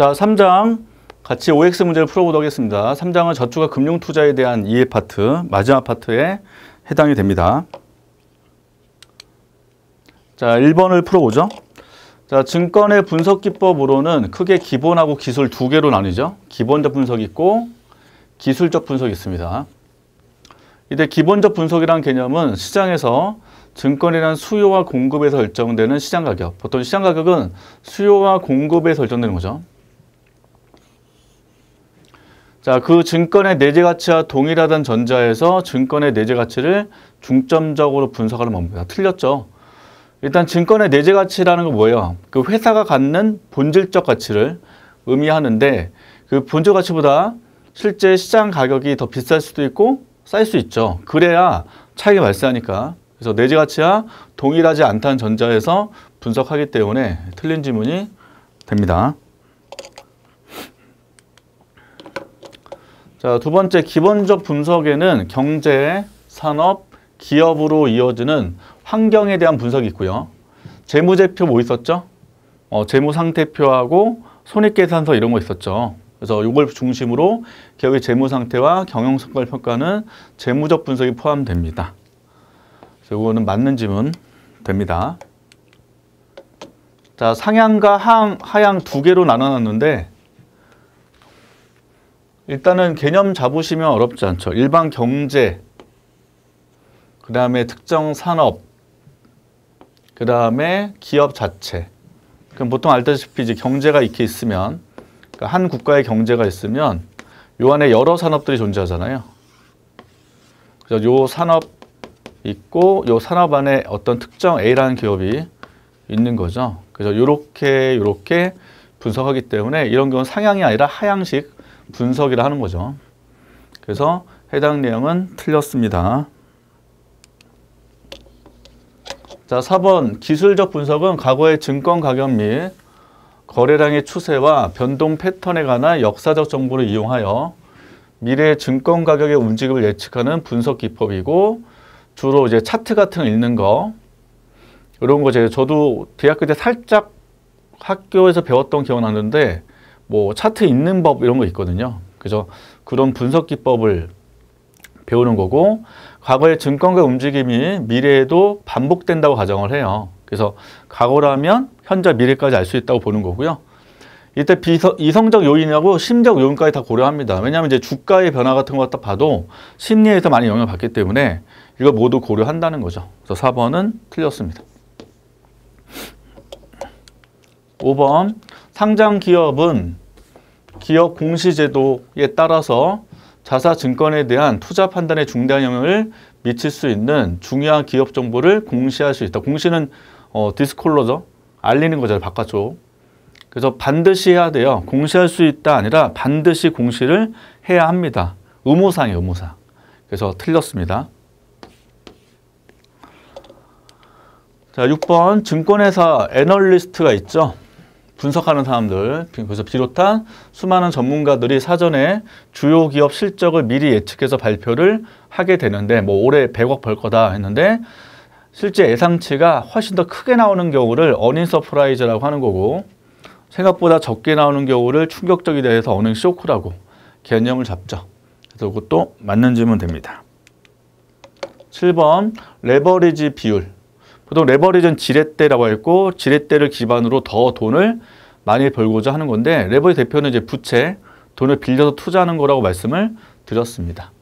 자, 3장 같이 OX 문제를 풀어보도록 하겠습니다. 3장은 저축과 금융투자에 대한 이해 파트, 마지막 파트에 해당이 됩니다. 자, 1번을 풀어보죠. 자, 증권의 분석 기법으로는 크게 기본하고 기술 두 개로 나뉘죠. 기본적 분석이 있고 기술적 분석이 있습니다. 이때 기본적 분석이라는 개념은 시장에서 증권이란 수요와 공급에서 결정되는 시장 가격. 보통 시장 가격은 수요와 공급에서 결정되는 거죠. 자, 그 증권의 내재 가치와 동일하다는 전자에서 증권의 내재 가치를 중점적으로 분석하는 겁니다. 틀렸죠? 일단 증권의 내재 가치라는 건 뭐예요? 그 회사가 갖는 본질적 가치를 의미하는데 그 본질 가치보다 실제 시장 가격이 더 비쌀 수도 있고 쌀 수 있죠. 그래야 차이가 발생하니까. 그래서 내재 가치와 동일하지 않다는 전자에서 분석하기 때문에 틀린 지문이 됩니다. 자, 두 번째 기본적 분석에는 경제, 산업, 기업으로 이어지는 환경에 대한 분석이 있고요. 재무제표 뭐 있었죠? 재무상태표하고 손익계산서 이런 거 있었죠. 그래서 이걸 중심으로 기업의 재무상태와 경영성과를 평가하는 재무적 분석이 포함됩니다. 그래서 이거는 맞는 지문 됩니다. 자, 상향과 하향 두 개로 나눠놨는데 일단은 개념 잡으시면 어렵지 않죠. 일반 경제, 그 다음에 특정 산업, 그 다음에 기업 자체. 그럼 보통 알다시피 이제 경제가 이렇게 있으면, 그러니까 한 국가의 경제가 있으면 요 안에 여러 산업들이 존재하잖아요. 그래서 요 산업 있고 요 산업 안에 어떤 특정 A라는 기업이 있는 거죠. 그래서 요렇게 분석하기 때문에 이런 경우는 상향이 아니라 하향식 분석이라 하는 거죠. 그래서 해당 내용은 틀렸습니다. 자, 4번 기술적 분석은 과거의 증권 가격 및 거래량의 추세와 변동 패턴에 관한 역사적 정보를 이용하여 미래의 증권 가격의 움직임을 예측하는 분석 기법이고 주로 이제 차트 같은 거 읽는 거 이런 거 저도 대학교 때 살짝 학교에서 배웠던 기억 나는데 뭐 차트 읽는 법 이런 거 있거든요. 그래서 그런 분석 기법을 배우는 거고 과거의 증권가 움직임이 미래에도 반복된다고 가정을 해요. 그래서 과거라면 현재 미래까지 알 수 있다고 보는 거고요. 이때 이성적 요인하고 심리적 요인까지 다 고려합니다. 왜냐하면 이제 주가의 변화 같은 거 딱 봐도 심리에서 많이 영향을 받기 때문에 이거 모두 고려한다는 거죠. 그래서 4번은 틀렸습니다. 5번 상장 기업은 기업 공시제도에 따라서 자사증권에 대한 투자 판단에 중대한 영향을 미칠 수 있는 중요한 기업 정보를 공시할 수 있다. 공시는 디스클로저, 알리는 거잖아요. 바깥쪽. 그래서 반드시 해야 돼요. 공시할 수 있다 아니라 반드시 공시를 해야 합니다. 의무사항이에요. 의무사항. 그래서 틀렸습니다. 자, 6번 증권회사 애널리스트가 있죠. 분석하는 사람들, 그래서 비롯한 수많은 전문가들이 사전에 주요 기업 실적을 미리 예측해서 발표를 하게 되는데 뭐 올해 100억 벌 거다 했는데 실제 예상치가 훨씬 더 크게 나오는 경우를 어닝 서프라이즈라고 하는 거고 생각보다 적게 나오는 경우를 충격적이다 해서 어닝 쇼크라고 개념을 잡죠. 그래서 이것도 맞는 질문 됩니다. 7번 레버리지 비율. 보통 레버리지는 지렛대라고 했고 지렛대를 기반으로 더 돈을 많이 벌고자 하는 건데 레버리지 대표는 이제 부채, 돈을 빌려서 투자하는 거라고 말씀을 드렸습니다.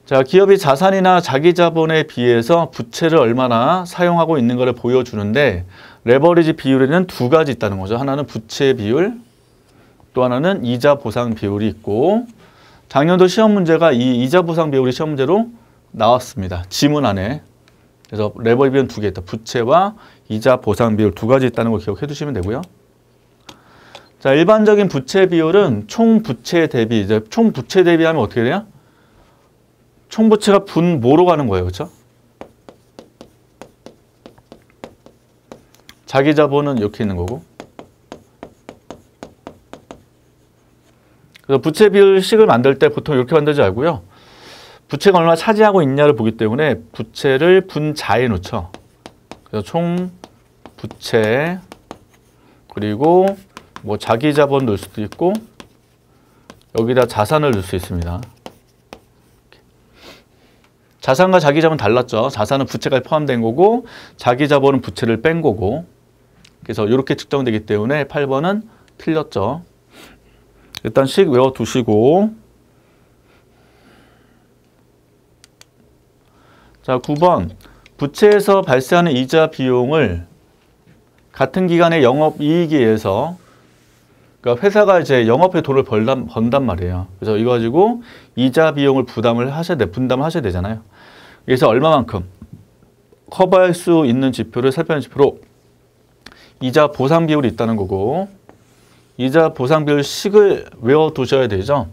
자, 기업이 자산이나 자기 자본에 비해서 부채를 얼마나 사용하고 있는 것을 보여주는데 레버리지 비율에는 두 가지 있다는 거죠. 하나는 부채 비율, 또 하나는 이자 보상 비율이 있고 작년도 시험 문제가 이 이자 보상 비율이 시험 문제로 나왔습니다. 지문 안에. 그래서 레버리지 비율은 두 개 있다. 부채와 이자 보상 비율 두 가지 있다는 거 기억해 두시면 되고요. 자, 일반적인 부채 비율은 총 부채 대비, 이제 총 부채 대비하면 어떻게 돼요? 총 부채가 분 뭐로 가는 거예요. 그렇죠? 자기 자본은 이렇게 있는 거고. 그래서 부채 비율식을 만들 때 보통 이렇게 만들지 말고요. 부채가 얼마나 차지하고 있냐를 보기 때문에 부채를 분자에 놓죠. 그래서 총 부채 그리고 뭐 자기 자본 넣을 수도 있고 여기다 자산을 넣을 수 있습니다. 자산과 자기 자본 달랐죠. 자산은 부채가 포함된 거고 자기 자본은 부채를 뺀 거고. 그래서 이렇게 측정되기 때문에 8번은 틀렸죠. 일단 식 외워두시고 자 9번 부채에서 발생하는 이자 비용을 같은 기간의 영업이익에 의해서 그러니까 회사가 이제 영업에 돈을 번단 말이에요. 그래서 이거 가지고 이자 비용을 분담을 하셔야 되잖아요. 그래서 얼마만큼 커버할 수 있는 지표를 살펴낸 지표로 이자 보상 비율이 있다는 거고 이자 보상 비율 식을 외워두셔야 되죠.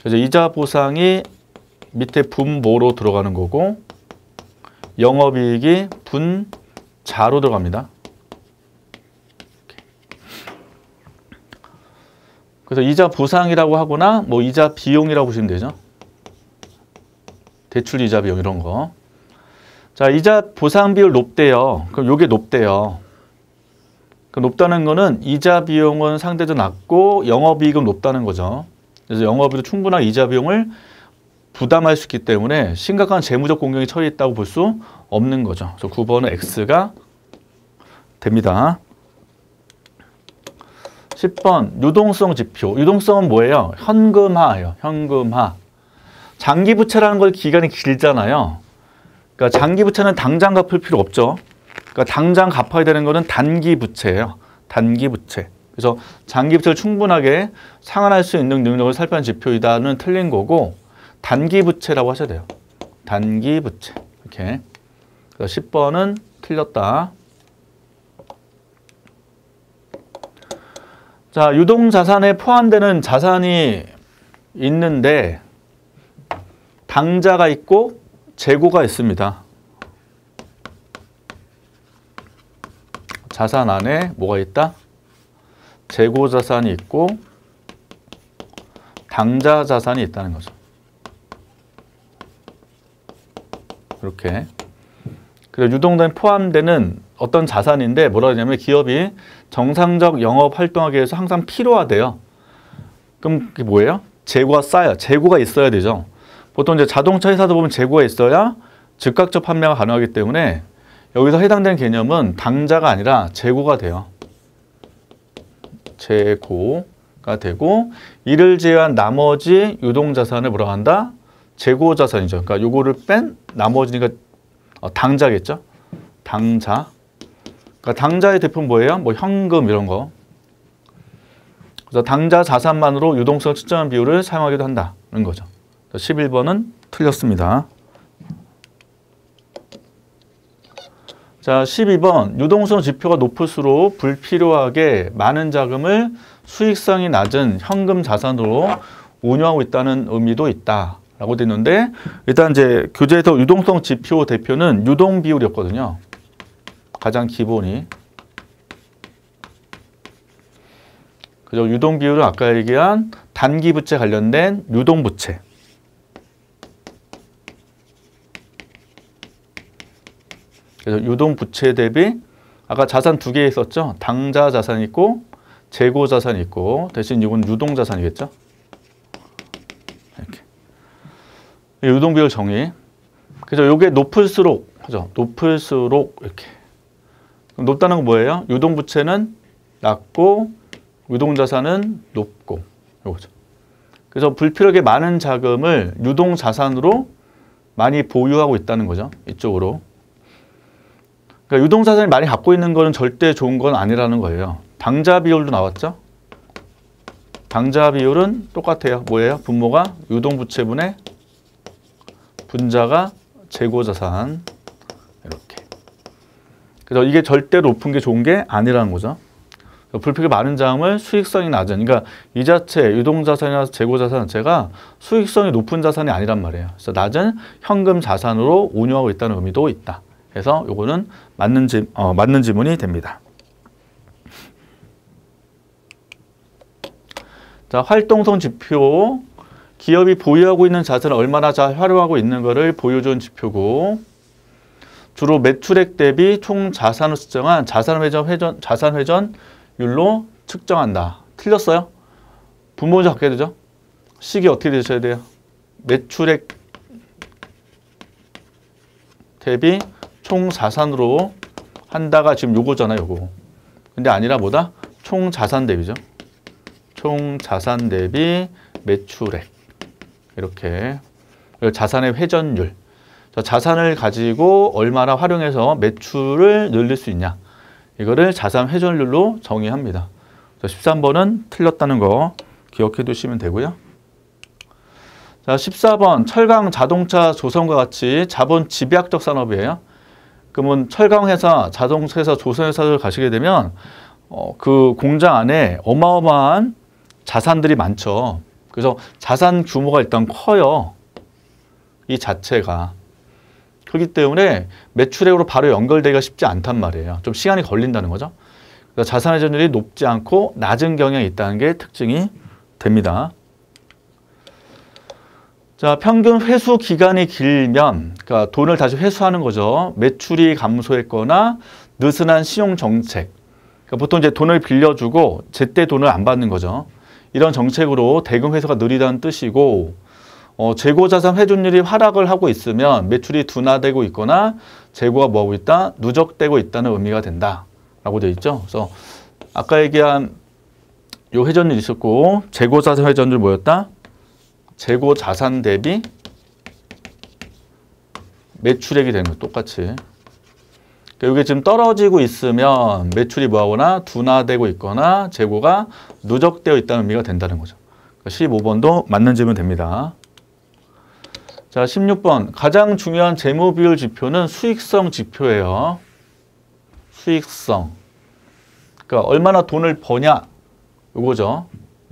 그래서 이자 보상이 밑에 분모로 들어가는 거고 영업이익이 분자로 들어갑니다. 그래서 이자 보상이라고 하거나 뭐 이자 비용이라고 보시면 되죠. 대출 이자 비용 이런 거. 자, 이자 보상 비율 높대요. 그럼 요게 높대요. 그 높다는 거는 이자 비용은 상대적으로 낮고 영업이익은 높다는 거죠. 그래서 영업이익도 충분한 이자 비용을 부담할 수 있기 때문에 심각한 재무적 공경이 처해있다고 볼 수 없는 거죠. 그래서 9번은 X가 됩니다. 10번 유동성 지표. 유동성은 뭐예요? 현금화예요. 현금화. 장기 부채라는 걸 기간이 길잖아요. 그러니까 장기 부채는 당장 갚을 필요 없죠. 그러니까 당장 갚아야 되는 거는 단기 부채예요. 단기 부채. 그래서 장기 부채를 충분하게 상환할 수 있는 능력을 살펴낸 지표이다는 틀린 거고 단기 부채라고 하셔야 돼요. 단기 부채. 이렇게. 그래서 10번은 틀렸다. 자, 유동자산에 포함되는 자산이 있는데 당자가 있고 재고가 있습니다. 자산 안에 뭐가 있다? 재고 자산이 있고 당자 자산이 있다는 거죠. 이렇게. 그리고 유동자산에 포함되는 어떤 자산인데 뭐라 하냐면 기업이 정상적 영업 활동하기 위해서 항상 필요하대요. 그럼 그게 뭐예요? 재고가 쌓여. 재고가 있어야 되죠. 보통 이제 자동차 회사도 보면 재고가 있어야 즉각적 판매가 가능하기 때문에 여기서 해당되는 개념은 당자가 아니라 재고가 돼요. 재고가 되고 이를 제외한 나머지 유동자산을 뭐라고 한다? 재고자산이죠. 그러니까 요거를 뺀 나머지니까 당자겠죠. 당자. 그러니까 당자의 대표는 뭐예요? 뭐 현금 이런 거. 그래서 당자 자산만으로 유동성을 측정한 비율을 사용하기도 한다는 거죠. 11번은 틀렸습니다. 자, 12번. 유동성 지표가 높을수록 불필요하게 많은 자금을 수익성이 낮은 현금 자산으로 운용하고 있다는 의미도 있다. 라고 되어 있는데 일단 이제 교재에서 유동성 지표 대표는 유동 비율이었거든요. 가장 기본이. 그래서 유동 비율은 아까 얘기한 단기 부채 관련된 유동 부채. 그래서 유동 부채 대비 아까 자산 두 개 있었죠. 당자 자산이 있고 재고 자산이 있고 대신 이건 유동 자산이겠죠. 이렇게. 유동 비율 정의. 그래서 이게 높을수록 그죠? 높을수록 이렇게. 높다는 건 뭐예요? 유동 부채는 낮고 유동 자산은 높고 이거죠. 그래서 불필요하게 많은 자금을 유동 자산으로 많이 보유하고 있다는 거죠. 이쪽으로. 그러니까 유동자산이 많이 갖고 있는 거는 절대 좋은 건 아니라는 거예요. 당자 비율도 나왔죠? 당자 비율은 똑같아요. 뭐예요? 분모가 유동부채분의 분자가 재고자산. 이렇게. 그래서 이게 절대 높은 게 좋은 게 아니라는 거죠. 불필요하게 많은 자금을 수익성이 낮은. 그러니까 이 자체 유동자산이나 재고자산 자체가 수익성이 높은 자산이 아니란 말이에요. 그래서 낮은 현금 자산으로 운용하고 있다는 의미도 있다. 그래서 요거는 맞는 지문이 됩니다. 자, 활동성 지표. 기업이 보유하고 있는 자산을 얼마나 잘 활용하고 있는 것을 보여준 지표고 주로 매출액 대비 총 자산을 측정한 자산 회전율로 측정한다. 틀렸어요? 분모를 갖게 되죠? 식이 어떻게 되셔야 돼요? 매출액 대비 총 자산으로 한다가 지금 요거잖아요, 요거. 근데 아니라 뭐다? 총 자산 대비죠. 총 자산 대비 매출액. 이렇게. 자산의 회전율. 자산을 가지고 얼마나 활용해서 매출을 늘릴 수 있냐. 이거를 자산 회전율로 정의합니다. 13번은 틀렸다는 거 기억해 두시면 되고요. 자, 14번 철강 자동차 조선과 같이 자본 집약적 산업이에요. 그러면 철강 회사, 자동차 회사, 조선 회사를 가시게 되면 그 공장 안에 어마어마한 자산들이 많죠. 그래서 자산 규모가 일단 커요. 이 자체가. 그렇기 때문에 매출액으로 바로 연결되기가 쉽지 않단 말이에요. 좀 시간이 걸린다는 거죠. 그래서 자산 회전율이 높지 않고 낮은 경향이 있다는 게 특징이 됩니다. 자, 평균 회수 기간이 길면, 그러니까 돈을 다시 회수하는 거죠. 매출이 감소했거나 느슨한 신용 정책. 그러니까 보통 이제 돈을 빌려주고 제때 돈을 안 받는 거죠. 이런 정책으로 대금 회수가 느리다는 뜻이고, 재고 자산 회전율이 하락을 하고 있으면 매출이 둔화되고 있거나 재고가 뭐하고 있다? 누적되고 있다는 의미가 된다라고 되어 있죠. 그래서 아까 얘기한 요 회전율이 있었고, 재고 자산 회전율 뭐였다? 재고 자산 대비 매출액이 되는 거 똑같이. 여기 지금 떨어지고 있으면 매출이 뭐하거나 둔화되고 있거나 재고가 누적되어 있다는 의미가 된다는 거죠. 15번도 맞는 질문 됩니다. 자, 16번. 가장 중요한 재무 비율 지표는 수익성 지표예요. 수익성. 그러니까 얼마나 돈을 버냐 이거죠.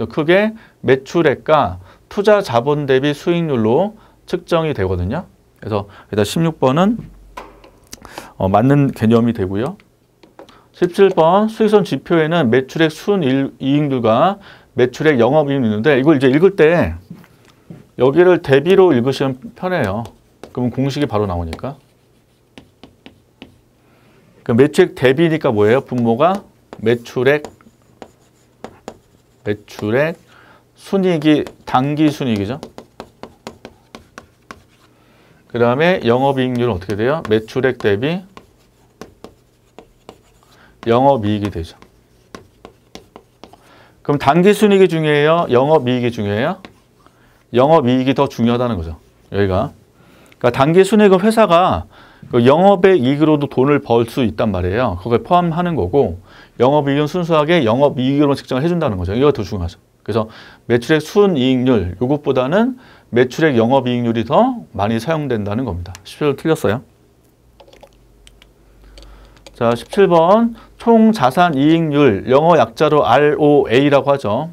크게 매출액과 투자 자본 대비 수익률로 측정이 되거든요. 그래서 일단 16번은 맞는 개념이 되고요. 17번 수익성 지표에는 매출액 순이익률과 매출액 영업이익률이 있는데 이걸 이제 읽을 때 여기를 대비로 읽으시면 편해요. 그러면 공식이 바로 나오니까. 그 매출액 대비니까 뭐예요? 분모가 매출액 순이익이 당기 순이익이죠. 그 다음에 영업이익률은 어떻게 돼요? 매출액 대비 영업이익이 되죠. 그럼 당기 순이익이 중요해요? 영업이익이 중요해요? 영업이익이 더 중요하다는 거죠. 여기가. 그러니까 당기 순이익은 회사가 영업의 이익으로도 돈을 벌 수 있단 말이에요. 그걸 포함하는 거고 영업이익은 순수하게 영업이익으로 측정을 해준다는 거죠. 이거 더 중요하죠. 그래서 매출액 순이익률 이것보다는 매출액 영업이익률이 더 많이 사용된다는 겁니다. 17번 틀렸어요. 자, 17번 총자산이익률 영어 약자로 ROA라고 하죠.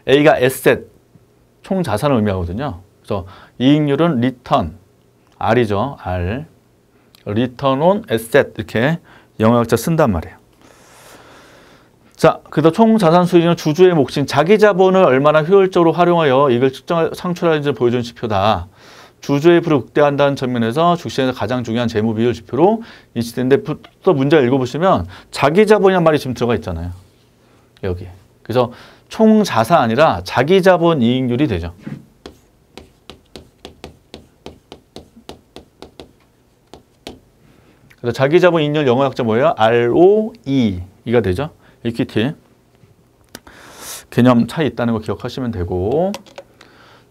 A가 asset 총자산을 의미하거든요. 그래서 이익률은 return R이죠. R return on asset 이렇게 영어 약자 쓴단 말이에요. 자, 그래서 총자산 수익은 주주의 몫인 자기 자본을 얼마나 효율적으로 활용하여 이걸 창출하는지 보여주는 지표다. 주주의 부를 극대화한다는 측면에서 주식시장에서 가장 중요한 재무 비율 지표로 인식되는데 또 문제를 읽어보시면 자기 자본이란 말이 지금 들어가 있잖아요. 여기. 그래서 총자산 아니라 자기 자본 이익률이 되죠. 그래서 자기 자본 이익률 영어 약자 뭐예요? ROE가 되죠. 이퀴티. 개념 차이 있다는 거 기억하시면 되고.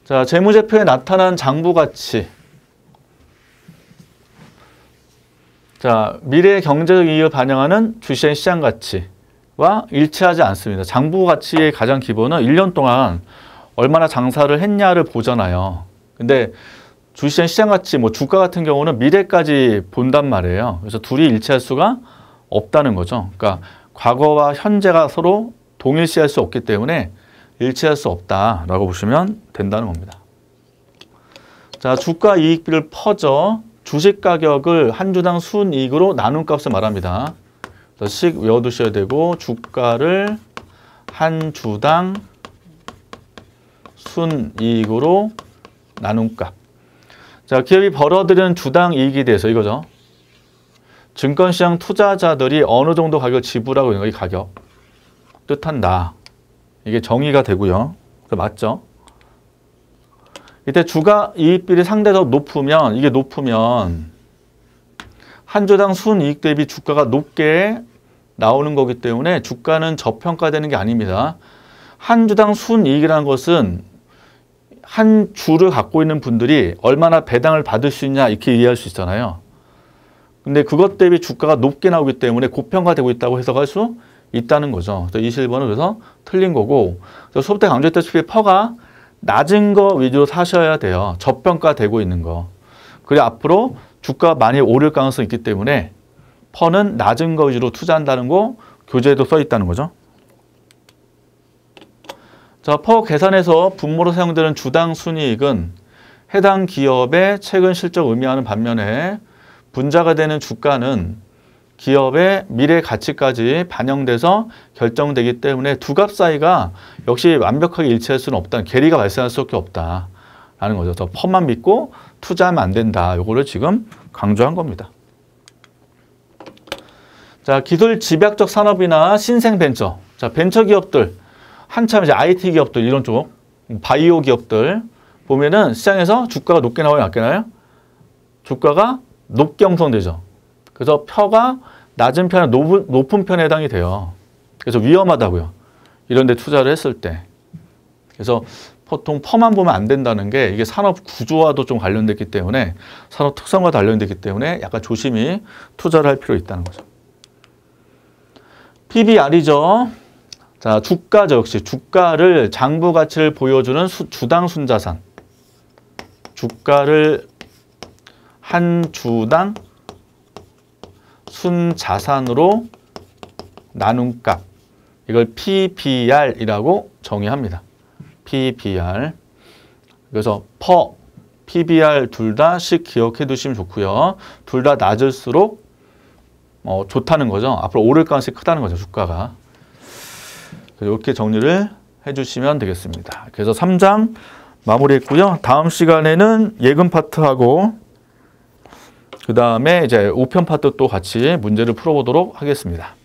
자, 재무제표에 나타난 장부 가치. 자, 미래 경제적 이익을 반영하는 주시장 시장 가치와 일치하지 않습니다. 장부 가치의 가장 기본은 1년 동안 얼마나 장사를 했냐를 보잖아요. 근데 주시장 시장 가치, 뭐 주가 같은 경우는 미래까지 본단 말이에요. 그래서 둘이 일치할 수가 없다는 거죠. 그러니까 과거와 현재가 서로 동일시할 수 없기 때문에 일치할 수 없다라고 보시면 된다는 겁니다. 자, 주가 이익비를 퍼져 주식 가격을 한 주당 순이익으로 나눈 값을 말합니다. 그래서 식 외워두셔야 되고 주가를 한 주당 순이익으로 나눈 값. 자, 기업이 벌어들이는 주당 이익에 대해서 이거죠. 증권시장 투자자들이 어느 정도 가격을 지불하고 있는 거, 이 가격 뜻한다. 이게 정의가 되고요. 맞죠? 이때 주가 이익비율이 상대적 높으면, 이게 높으면 한 주당 순이익 대비 주가가 높게 나오는 거기 때문에 주가는 저평가되는 게 아닙니다. 한 주당 순이익이라는 것은 한 주를 갖고 있는 분들이 얼마나 배당을 받을 수 있냐 이렇게 이해할 수 있잖아요. 근데 그것 대비 주가가 높게 나오기 때문에 고평가되고 있다고 해석할 수 있다는 거죠. 그래서 21번은 그래서 틀린 거고, 수업 때 강조했다시피 퍼가 낮은 거 위주로 사셔야 돼요. 저평가되고 있는 거. 그래 앞으로 주가가 많이 오를 가능성이 있기 때문에 퍼는 낮은 거 위주로 투자한다는 거 교재에도 써 있다는 거죠. 자, 퍼 계산에서 분모로 사용되는 주당 순이익은 해당 기업의 최근 실적을 의미하는 반면에 분자가 되는 주가는 기업의 미래 가치까지 반영돼서 결정되기 때문에 두 값 사이가 역시 완벽하게 일치할 수는 없다. 괴리가 발생할 수밖에 없다라는 거죠. 더 퍼만 믿고 투자하면 안 된다. 이거를 지금 강조한 겁니다. 자, 기술 집약적 산업이나 신생 벤처. 자, 벤처 기업들, 한참 이제 IT 기업들 이런 쪽, 바이오 기업들 보면은 시장에서 주가가 높게 나와요, 낮게 나와요? 주가가 높게 형성되죠. 그래서 표가 낮은 편에 높은 편에 해당이 돼요. 그래서 위험하다고요. 이런 데 투자를 했을 때. 그래서 보통 퍼만 보면 안 된다는 게 이게 산업 구조와도 좀 관련됐기 때문에 산업 특성과 관련됐기 때문에 약간 조심히 투자를 할 필요 있다는 거죠. PBR이죠. 자, 주가죠. 역시 주가를 장부 가치를 보여주는 주당 순자산. 주가를 한 주당 순자산으로 나눈 값. 이걸 PBR이라고 정의합니다. PBR. 그래서 퍼, PBR 둘 다씩 기억해 두시면 좋고요. 둘 다 낮을수록 좋다는 거죠. 앞으로 오를 가능성이 크다는 거죠. 주가가. 이렇게 정리를 해주시면 되겠습니다. 그래서 3장 마무리했고요. 다음 시간에는 예금 파트하고 그 다음에 이제 우편 파트 또 같이 문제를 풀어보도록 하겠습니다.